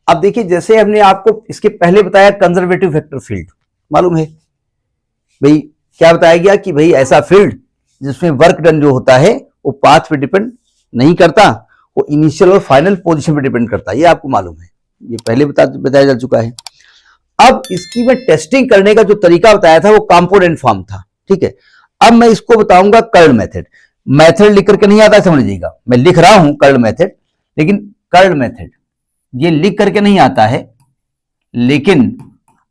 अब देखिए, जैसे हमने आपको इसके पहले बताया कंजर्वेटिव वेक्टर फील्ड, मालूम है भाई क्या बताया गया कि भाई ऐसा फील्ड जिसमें वर्क डन जो होता है वो पाथ पे डिपेंड नहीं करता, वो इनिशियल और फाइनल पोजीशन पे डिपेंड करता है, ये आपको मालूम है, ये पहले बताया जा चुका है। अब इसकी मैं टेस्टिंग करने का जो तरीका बताया था वो कंपोनेंट फॉर्म था, ठीक है। अब मैं इसको बताऊंगा कर्ल मेथड। मेथड लिख करके नहीं आता, समझ लीजिएगा, मैं लिख रहा हूं कर्ल मेथड, लेकिन कर्ल मेथड ये लिख करके नहीं आता है, लेकिन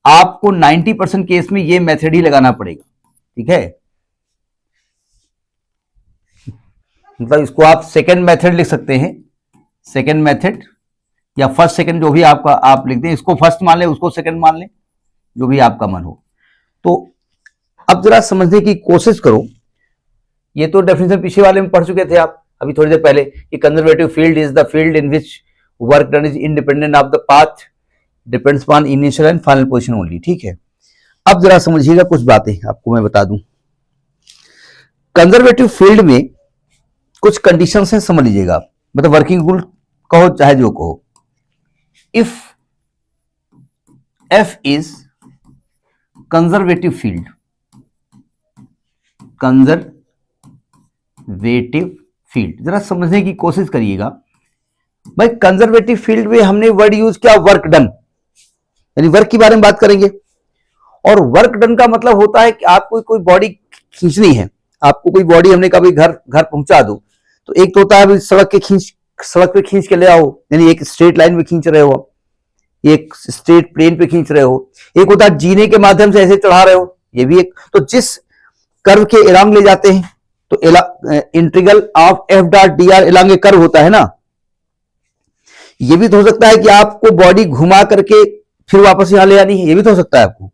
आपको 90% केस में ये मेथड ही लगाना पड़ेगा, ठीक है। मतलब इसको आप सेकंड मेथड लिख सकते हैं, सेकंड मेथड या फर्स्ट सेकंड जो भी आपका आप लिखते हैं, इसको फर्स्ट मान लें, उसको सेकंड मान लें, जो भी आपका मन हो। तो अब जरा समझने की कोशिश करो, ये तो डेफिनेशन पीछे वाले में पढ़ चुके थे आप अभी थोड़ी देर पहले कि conservative field is the field in which work done is independent of the path, depends on initial and final position only, ठीक है। अब जरा समझिएगा कुछ बातें आपको मैं बता दूं। कंजर्वेटिव फील्ड में कुछ कंडीशंस हैं, समझ लीजिएगा, मतलब वर्किंग रूल कहो चाहे जो कहो। If F is conservative field, conservative field, जरा समझने की कोशिश करिएगा भाई। कंजर्वेटिव फील्ड में हमने वर्ड यूज किया वर्क डन, यानी वर्क के बारे में बात करेंगे। और वर्क डन का मतलब होता है कि आपको कोई बॉडी खींचनी है, आपको कोई बॉडी हमने कभी घर पहुंचा दो, तो एक तो होता है सड़क पे खींच के ले आओ, यानी एक स्ट्रेट लाइन में खींच रहे हो, एक स्ट्रेट प्लेन पे खींच रहे हो, एक होता है जीने के माध्यम से ऐसे चढ़ा रहे हो, ये भी एक। तो जिस कर्व के एलॉन्ग ले जाते हैं, तो integral of F dot D are along A curve होता है ना। ये भी तो हो सकता है कि आपको बॉडी घुमा करके फिर वापस यहां ले आनी है, ये भी तो हो सकता है आपको।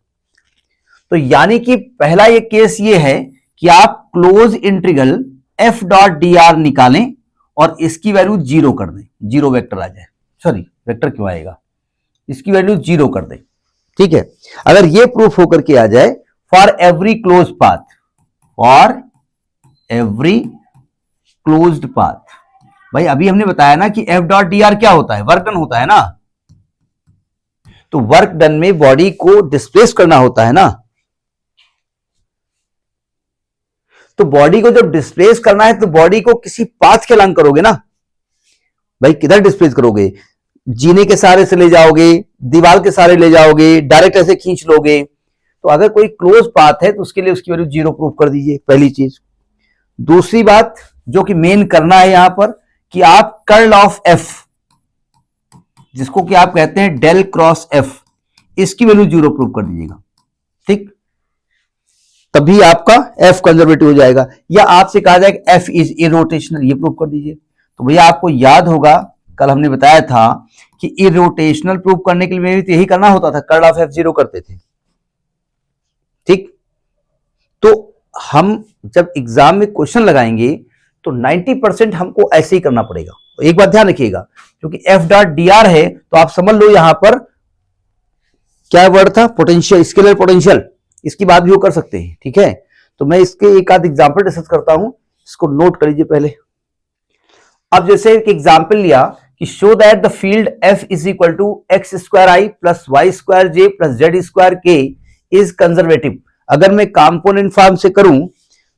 तो यानी कि पहला ये केस ये है कि आप close integral F dot D are निकालें और इसकी वैल्यू 0 कर दें, 0 वेक्टर आ जाए, सॉरी वेक्टर क्यों आएगा, इसकी वैल्यू 0 कर दें, ठीक है। अगर ये प्रूफ होकर के आ जाए for every close path, for every closed path, भाई अभी हमने बताया ना कि एफ डॉट डी आर क्या होता है, वर्क डन होता है ना। तो वर्क डन में बॉडी को डिस्प्लेस करना होता है ना। तो बॉडी को जब डिस्प्लेस करना है तो बॉडी को किसी पाथ के अलॉन्ग करोगे ना भाई। किधर डिस्प्लेस करोगे, जीने के सहारे से ले जाओगे, दीवार के सहारे ले जाओगे, डायरेक्ट ऐसे खींच लोगे। तो अगर कोई क्लोज पाथ है तो उसके लिए उसकी वैल्यू 0 प्रूफ कर दीजिए, पहली चीज। दूसरी बात जो कि मेन करना है यहां पर कि आप कर्ल ऑफ एफ, जिसको कि आप कहते हैं डेल क्रॉस एफ, इसकी वैल्यू 0 प्रूफ कर दीजिएगा, ठीक। तभी आपका एफ कंजर्वेटिव हो जाएगा। या आपसे कहा जाए एफ इज इरोटेशनल, ये प्रूफ कर दीजिए। तो भैया आपको याद होगा कल हमने बताया था कि इरोटेशनल प्रूफ करने के लिए भी यही करना होता था, कर्ल ऑफ एफ 0 करते थे, ठीक। तो हम जब एग्जाम में क्वेश्चन लगाएंगे तो 90% हमको ऐसे ही करना पड़ेगा। तो एक बात ध्यान रखिएगा, क्योंकि एफ डॉट डी आर है तो आप समझ लो यहां पर क्या वर्ड था, पोटेंशियल, स्केलर पोटेंशियल, इसकी बात भी वो कर सकते हैं, ठीक है। तो मैं इसके एक आध एग्जाम्पल डिस्कस करता हूं, इसको नोट कर लीजिए पहले। अब जैसे एक एग्जाम्पल लिया कि show that the field F is equal to X square I plus Y square J plus Z square K is conservative. अगर मैं कंपोनेंट फॉर्म से करूं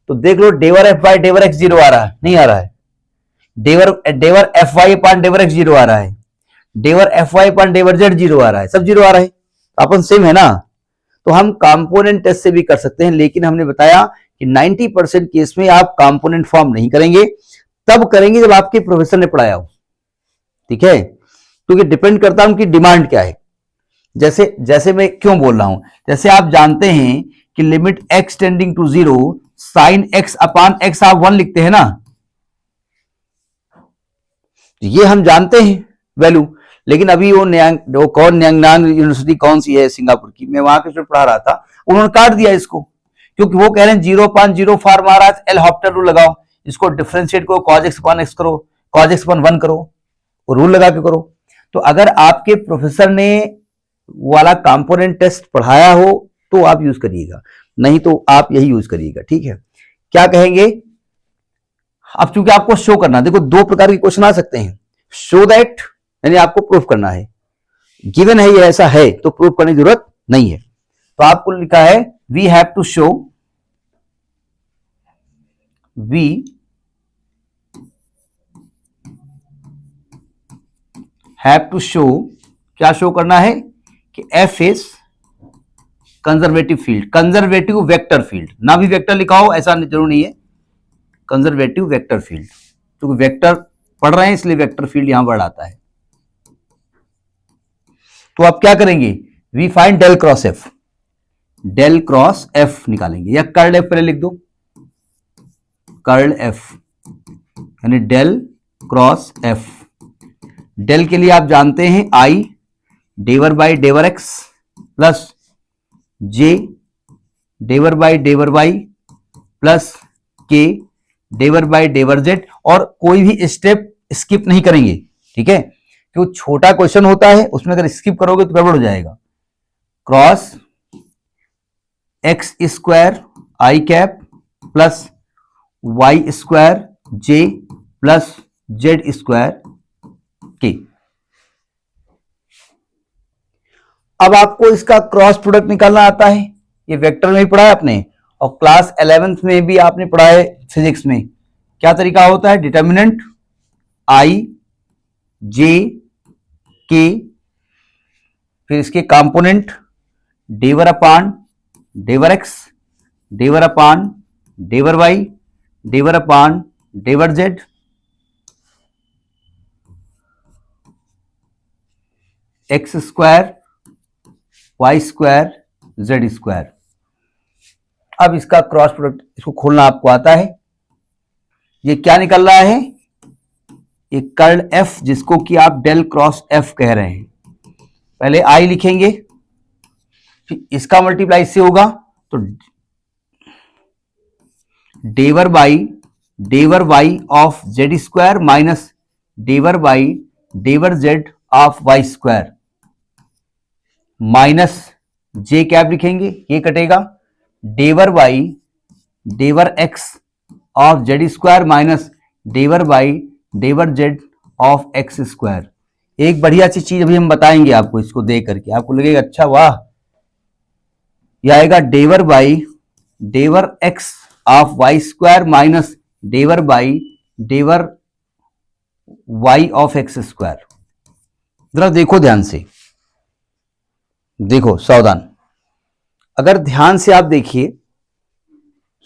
तो देख लो डेवर एफ बाय डेवर एक्स 0 आ रहा है, नहीं आ रहा है। डेवर एफ वाई अपॉन डेवर एक्स 0 आ रहा है, डेवर एफ वाई अपॉन डेवर जेड 0 आ रहा है, सब 0 आ रहा है, अपन सेम है ना। तो हम कंपोनेंट टेस्ट से भी कर सकते हैं, लेकिन हमने बताया कि 90% केस में आप कंपोनेंट फॉर्म नहीं करेंगे, तब करेंगे जब आपके प्रोफेसर ने पढ़ाया हो, ठीक है। क्योंकि डिपेंड करता है उनकी डिमांड क्या है। जैसे मैं क्यों बोल रहा हूं, जैसे आप जानते हैं कि limit X tending to 0 sine X upon X आप 1 लिखते हैं ना, ये हम जानते हैं वैल्यू। लेकिन अभी वो न्यांगनांग यूनिवर्सिटी कौन सी है सिंगापुर की, मैं वहां के स्टूडेंट पढ़ा रहा था, उन्होंने काट दिया इसको, क्योंकि वो कह रहे हैं 0/0 फॉर्म आ रहा है, एल हॉप्टर रूल लगाओ, इसको डिफरेंशिएट करो, cos x अपॉन x करो, cos x अपॉन 1 करो, और रूल लगा के करो। तो अगर आपके प्रोफेसर ने वाला कंपोनेंट टेस्ट पढ़ाया हो तो आप यूज करिएगा, नहीं तो आप यही यूज करिएगा, ठीक है। क्या कहेंगे अब, चूंकि आपको शो करना, देखो 2 प्रकार के क्वेश्चन आ सकते हैं। शो दैट यानी आपको प्रूफ करना है, गिवन है, ये ऐसा है, तो प्रूव करने की जरूरत नहीं है। तो आपको लिखा है we have to show, we have to show, क्या शो करना है कि F is conservative field, conservative vector field, ना भी वेक्टर लिखा हो ऐसा जरूर नहीं है, कंजर्वेटिव वेक्टर फील्ड, क्योंकि वेक्टर पढ़ रहे हैं इसलिए वेक्टर फील्ड यहां वर्ड आता है। तो आप क्या करेंगे, we find del cross F, del cross F निकालेंगे, या कर्ल एफ पहले लिख दो, कर्ल एफ यानी डेल क्रॉस एफ। डेल के लिए आप जानते हैं आई डेवर बाई डेवर एक्स प्लस जे डेवर बाई डेवर वाई प्लस के डेवर बाई डेवर जेड, और कोई भी स्टेप स्किप नहीं करेंगे, ठीक है, क्योंकि छोटा क्वेश्चन होता है उसमें अगर स्किप करोगे तो गड़बड़ हो जाएगा। क्रॉस एक्स स्क्वायर आई cap plus Y square J plus Z square के। अब आपको इसका क्रॉस प्रोडक्ट निकालना आता है, ये वेक्टर में ही पढ़ा है आपने, और क्लास 11th में भी आपने पढ़ा है फिजिक्स में। क्या तरीका होता है, डिटर्मिनेंट आई जे के, फिर इसके कंपोनेंट डेवर अपान डेवर एक्स, डेवर अपान डेवर वाई, डेवर अपान डेवर Z, X square Y square Z square. अब इसका क्रॉस प्रोडक्ट, इसको खोलना आपको आता है। ये क्या निकल रहा है, ये कर्ल एफ, जिसको कि आप डेल क्रॉस एफ कह रहे हैं। पहले आई लिखेंगे, फिर इसका मल्टीप्लाई इससे होगा तो डेवर बाई डेवर Y of Z square minus डेवर बाई डेवर Z of Y square, minus J cap लिखेंगे, ये कटेगा, डेवर बाई डेवर X of Z square minus डेवर बाई डेवर जेड ऑफ एक्स स्क्वायर। एक बढ़िया सी चीज अभी हम बताएंगे आपको, इसको देख करके आपको लगेगा अच्छा वाह, यह आएगा डेवर बाई डेवर X of Y square minus डेवर बाई डेवर वाई ऑफ एक्स स्क्वायर। जरा देखो ध्यान से, देखो सावधान, अगर ध्यान से आप देखिए,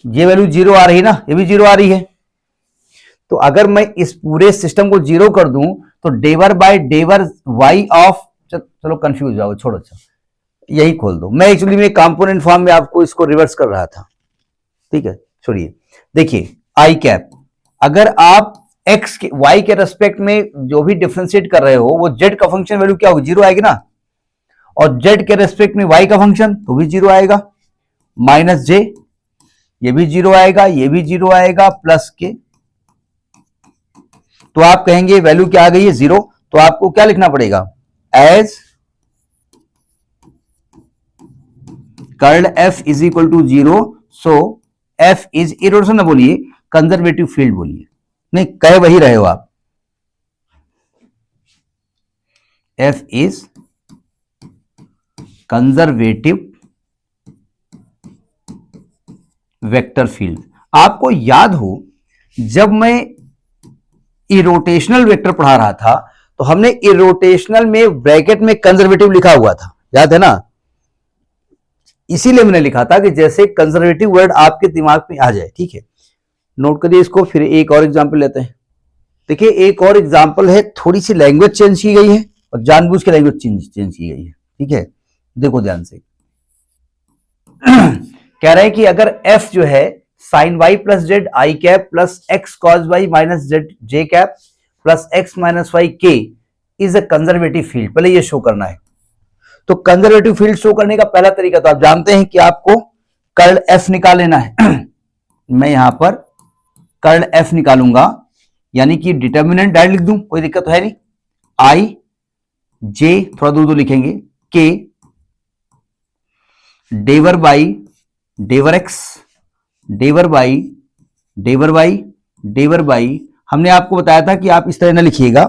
ये वैल्यू जीरो आ रही है ना, ये भी जीरो आ रही है, तो अगर मैं इस पूरे सिस्टम को जीरो कर दूं तो डेवर बाय डेवर वाई ऑफ, चलो कंफ्यूज जाओ, छोड़ो, अच्छा यही खोल दो, मैं एक्चुअली में कंपोनेंट फॉर्म में आपको इसको रिवर्स कर रहा था, ठीक है, छोड़िए। देखिए आई कैप, अगर आप एक्स के वाई के रेस्पेक्ट में जो भी डिफरेंशिएट कर रहे हो, वो जेड का फंक्शन वैल्यू क्या होगी, जीरो आएगी ना, और जेड के रेस्पेक्ट में वाई का फंक्शन तो भी जीरो आएगा, माइनस जे, ये भी जीरो आएगा, ये भी जीरो आएगा, प्लस के, तो आप कहेंगे वैल्यू क्या आ गई है, जीरो। तो आपको क्या लिखना पड़ेगा, as curl F is equal to zero, so F is irrotational, ना बोलिए कंजर्वेटिव फील्ड बोलिए, नहीं कहे वही रहे हो आप, F is conservative vector field. आपको याद हो जब मैं इरोटेशनल वेक्टर पढ़ा रहा था तो हमने इरोटेशनल में ब्रैकेट में कंजर्वेटिव लिखा हुआ था, याद है ना, इसीलिए मैंने लिखा था कि जैसे कंजर्वेटिव वर्ड आपके दिमाग में आ जाए, ठीक है, नोट करिए इसको। फिर एक और एग्जांपल लेते हैं, देखिए एक और एग्जांपल है, थोड़ी सी लैंग्वेज चेंज की गई है और जानबूझ के लैंग्वेज चेंज की गई है, ठीक है, देखो ध्यान से। कह रहे हैं कि अगर f जो है sine Y plus Z I cap plus X cos Y minus Z J cap plus X minus Y K is a conservative field, पहले ये शो करना है। तो कंजर्वेटिव फील्ड शो करने का पहला तरीका तो आप जानते हैं कि आपको कर्ल एफ निकाल लेना है। मैं यहां पर कर्ल एफ निकालूंगा, यानी कि डिटर्मिनेंट डायरेक्ट लिख दूं, कोई दिक्कत तो है नहीं, आई जे थोड़ा दूर दूर लिखेंगे, के डेवर बाई डेवर एक्स डेवर बाई डेवर वाई डेवर बाई, हमने आपको बताया था कि आप इस तरह ना लिखिएगा,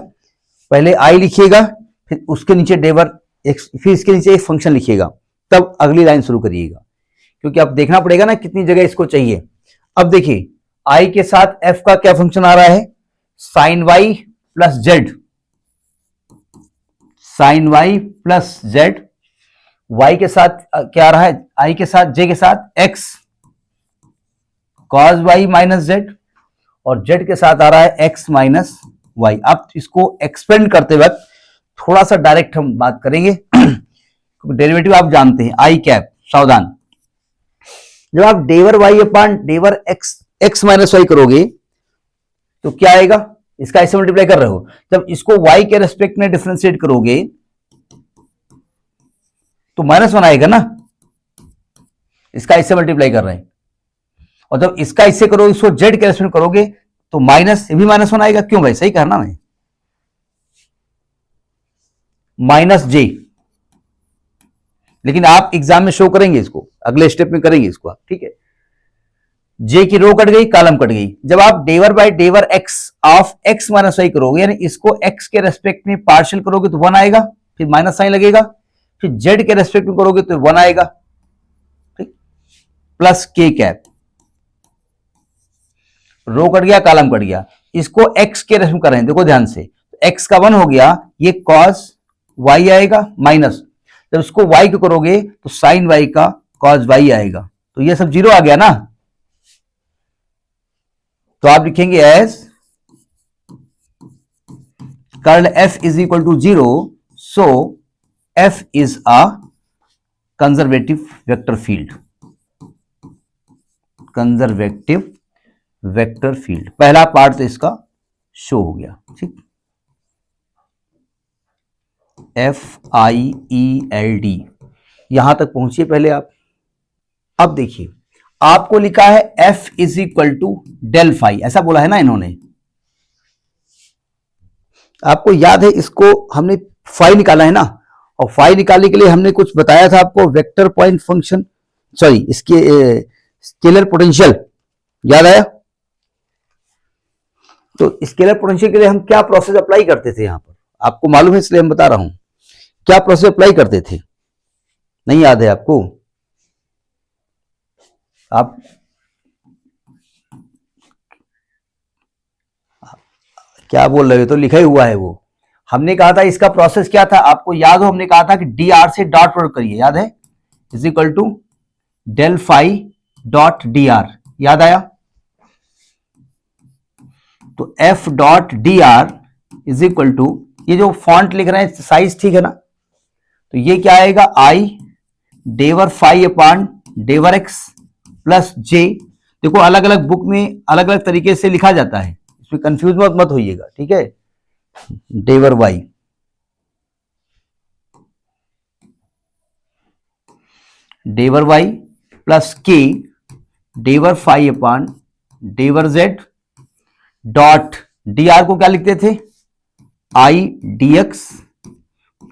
पहले आई लिखिएगा फिर उसके नीचे डेवर फिर इसके नीचे एक फंक्शन लिखिएगा, तब अगली लाइन शुरू करिएगा, क्योंकि अब देखना पड़ेगा ना कितनी जगह इसको चाहिए। अब देखिए आई के साथ एफ का क्या फंक्शन आ रहा है, sine Y plus Z, sine Y plus Z. Y के साथ क्या आ रहा है, आई के साथ जे के साथ X cos Y minus Z, और जेड के साथ आ रहा है एक्स माइनस वाई। अब इसको एक्सपेंड करते वक्त थोड़ा सा डायरेक्ट हम बात करेंगे, डेरिवेटिव आप जानते हैं, आई कैप, सावधान। जब आप डेवर वाई अपान डेवर एक्स माइनस वाई करोगे तो क्या आएगा, इसका ऐसे मल्टीप्लाई कर रहे हो, जब इसको y के रेस्पेक्ट में डिफरेंशिएट करोगे तो -1 आएगा ना, इसका इससे मल्टीप्लाई कर रहे हैं, और जब इसका इससे करोगे, इसको z के रेस्पेक्ट करोगे तो माइनस, ये भी -1 आएगा। क्यों भाई, सही कहना मैं, -j, लेकिन आप एग्जाम में शो करेंगे इसको, अगले स्टेप में करेंगे इसको आप, ठीक है। जे की रो कट गई, कॉलम कट गई। जब आप डेवर बाय डेवर X of X minus Y करोगे, यानी इसको एक्स के रेस्पेक्ट में पार्शियल करोगे तो 1 आएगा, फिर माइनस साइन लगेगा, फिर जेड के रेस्पेक्ट में करोगे तो 1 आएगा, ठीक, प्लस के कैप, रो कट गया, कॉलम कट गया। इसको एक्स के रेस्पेक्ट कर रहे हैं, देखो ध्यान से, एक्स का 1 हो गया, ये कॉस वाई आएगा माइनस, जब इसको वाई को करोगे तो साइन वाई का कॉस वाई आएगा, तो ये सब जीरो आ गया ना, तो आप लिखेंगे as curl F is equal to 0, so F is a conservative vector field, conservative vector field. पहला पार्ट तो इसका शो हो गया, ठीक, FIELD, यहां तक पहुंचिए पहले आप। अब देखिए आपको लिखा है F is equal to del phi, ऐसा बोला है ना इन्होंने, आपको याद है, इसको हमने फाई निकाला है ना, और फाई निकालने के लिए हमने कुछ बताया था आपको, वेक्टर पॉइंट फंक्शन, सॉरी इसके स्केलर पोटेंशियल, याद आया। तो स्केलर पोटेंशियल के लिए हम क्या प्रोसेस अप्लाई करते थे, यहां पर आपको मालूम है इसलिए हम बता रहा हूं, क्या प्रोसेस अप्लाई करते थे, नहीं याद है आपको, आप क्या बोल रहे हो, तो लिखा ही हुआ है वो, हमने कहा था इसका प्रोसेस क्या था, आपको याद हो, हमने कहा था कि डी आर से डॉट प्रोडक्ट करिए, याद है, is equal to del phi dot D R, याद आया। तो F dot D R is equal to, ये जो फॉन्ट लिख रहे हैं साइज ठीक है ना, तो ये क्या आएगा, आई डेवर फाई अपान डेवर एक्स प्लस जे। देखो अलग अलग बुक में अलग अलग तरीके से लिखा जाता है, इसमें कंफ्यूज मत होइएगा, ठीक है। डेवर वाई प्लस के डेवर फाई अपान डेवर जेड डॉट डी आर को क्या लिखते थे, I D X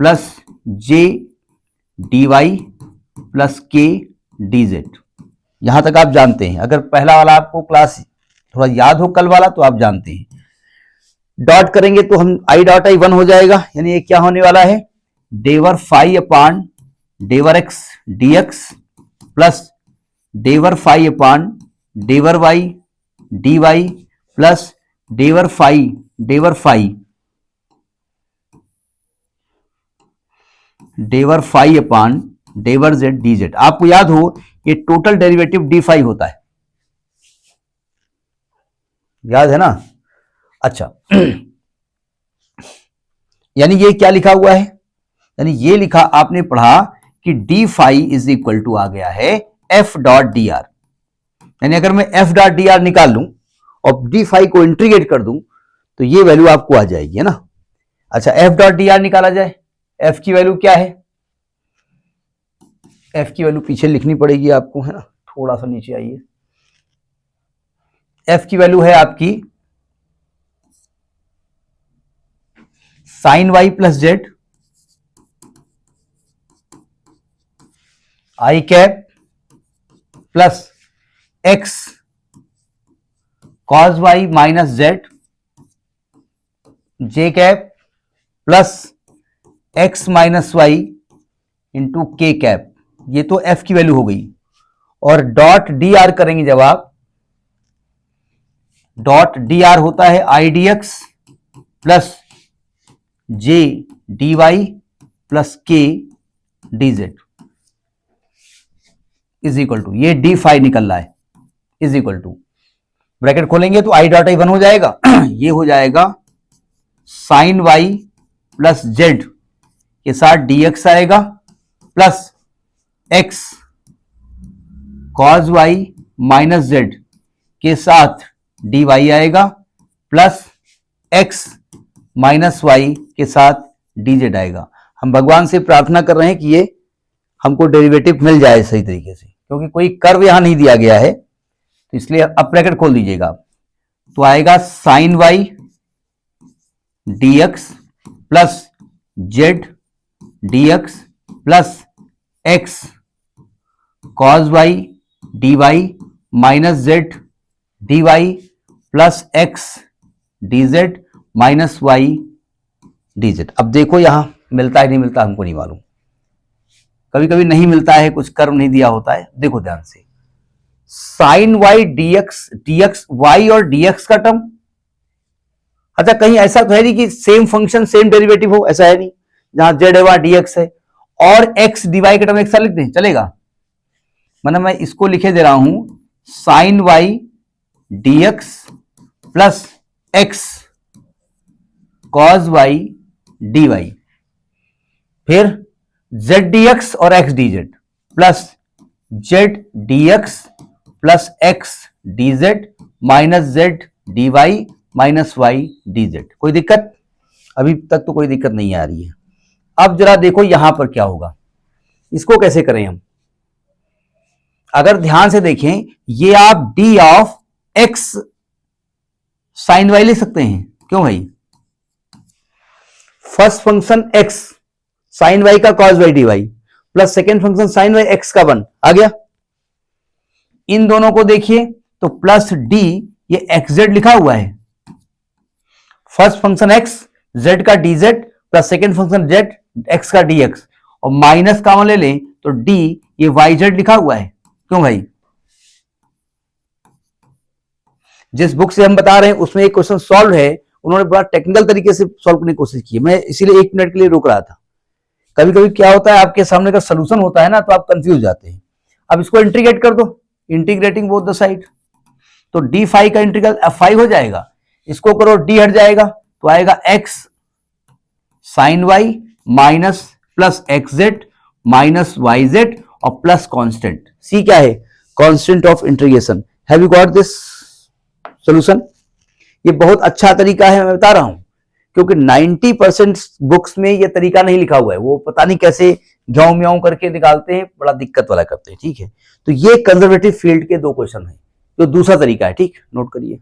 plus J D Y plus K D Z. यहां तक आप जानते हैं, अगर पहला वाला आपको क्लास थोड़ा याद हो कल वाला तो आप जानते हैं। डॉट करेंगे तो हम आई डॉट आई 1 हो जाएगा, यानी ये क्या होने वाला है, डेवर फाई अपान डेवर एक्स डी एक्स प्लस डेवर फाई अपान डेवर वाई डी वाई प्लस डेवर फाई अपान डेवर जेड डी जेड। आपको याद हो ये टोटल डेरिवेटिव डी फाई होता है, याद है ना। अच्छा यानी ये क्या लिखा हुआ है, यानी ये लिखा आपने पढ़ा कि D phi is equal to आ गया है एफ डॉट डी आर, यानी अगर मैं एफ डॉट डी आर निकाल लूं और डी फाई को इंटीग्रेट कर दूं तो ये वैल्यू आपको आ जाएगी, है ना। अच्छा एफ डॉट डी आर निकाला जाए, एफ की वैल्यू क्या है, एफ की वैल्यू पीछे लिखनी पड़ेगी आपको, है ना, थोड़ा सा नीचे आइए। एफ की वैल्यू है आपकी sine Y plus Z I cap plus X cos Y minus Z J cap plus X minus Y into K cap, ये तो एफ की वैल्यू हो गई, और डॉट डी आर करेंगे जब आप, डॉट डी आर होता है I D X plus J D Y plus K D Z is equal to, ये डी फाई निकल रहा है, इज इक्वल टू, ब्रैकेट खोलेंगे तो आई डॉट आई वन हो जाएगा ये हो जाएगा साइन वाई प्लस जेड के साथ डी एक्स आएगा plus X cos Y minus Z के साथ डी वाई आएगा प्लस एक्स माइनस वाई के साथ डी जेड आएगा। हम भगवान से प्रार्थना कर रहे हैं कि ये हमको डेरिवेटिव मिल जाए सही तरीके से, क्योंकि कोई कर्व यहां नहीं दिया गया है, तो इसलिए अब ब्रैकेट खोल दीजिएगा, तो आएगा sine Y D X plus Z D X plus X cos Y D Y minus Z D Y plus X D Z minus Y D Z. अब देखो यहां मिलता है नहीं मिलता हमको नहीं मालूम, कभी कभी नहीं मिलता है, कुछ कर्व नहीं दिया होता है। देखो ध्यान से, साइन वाई डीएक्स वाई और डीएक्स का टर्म, अच्छा कहीं ऐसा तो है नहीं कि सेम फंक्शन सेम डेरिवेटिव हो, ऐसा है नहीं, जहां जेड है वहां डीएक्स है, और एक्स डीवाई का टर्म एक साथ लिख दें चलेगा, मतलब मैं इसको लिखे दे रहा हूं sine Y D X plus X cos Y D Y, फिर जेड डी एक्स और X D Z plus Z D X plus X D Z minus Z D Y minus Y D Z. कोई दिक्कत? अभी तक तो कोई दिक्कत नहीं आ रही है। अब जरा देखो यहां पर क्या होगा, इसको कैसे करें हम। अगर ध्यान से देखें, ये आप D of X sine Y ले सकते हैं, क्यों भाई, first function x sine Y का cos Y D Y plus second function sine Y X का 1 आ गया। इन दोनों को देखिए तो प्लस डी, ये एक्स जेड लिखा हुआ है, फर्स्ट फंक्शन x z का D Z plus second function z x का डी एक्स, और माइनस कॉमन ले लें तो d ये वाई जेड लिखा हुआ है, क्यों भाई, जिस बुक से हम बता रहे हैं उसमें एक क्वेश्चन सॉल्व है, उन्होंने बड़ा टेक्निकल तरीके से सॉल्व करने की कोशिश की, मैं इसीलिए 1 मिनट के लिए रुक रहा था। कभी कभी क्या होता है, आपके सामने का सोल्यूशन होता है ना, तो आप कंफ्यूज जाते हैं। अब इसको इंटीग्रेट कर दो, इंटीग्रेटिंग बोथ द साइड, तो डी फाई का इंटीग्रल एफ फाई हो जाएगा, इसको करो डी हट जाएगा तो आएगा X sine Y minus plus X Z minus Y Z और प्लस कॉन्स्टेंट, सी क्या है, constant of integration. Have you got this solution? ये बहुत अच्छा तरीका है, मैं बता रहा हूं, क्योंकि 90% बुक्स में ये तरीका नहीं लिखा हुआ है, वो पता नहीं कैसे ज्याऊ म्याऊ करके निकालते हैं, बड़ा दिक्कत वाला करते हैं। ठीक है, तो ये कंजर्वेटिव फील्ड के 2 क्वेश्चन हैं, तो दूसरा तरीका है, ठीक, नोट करिए।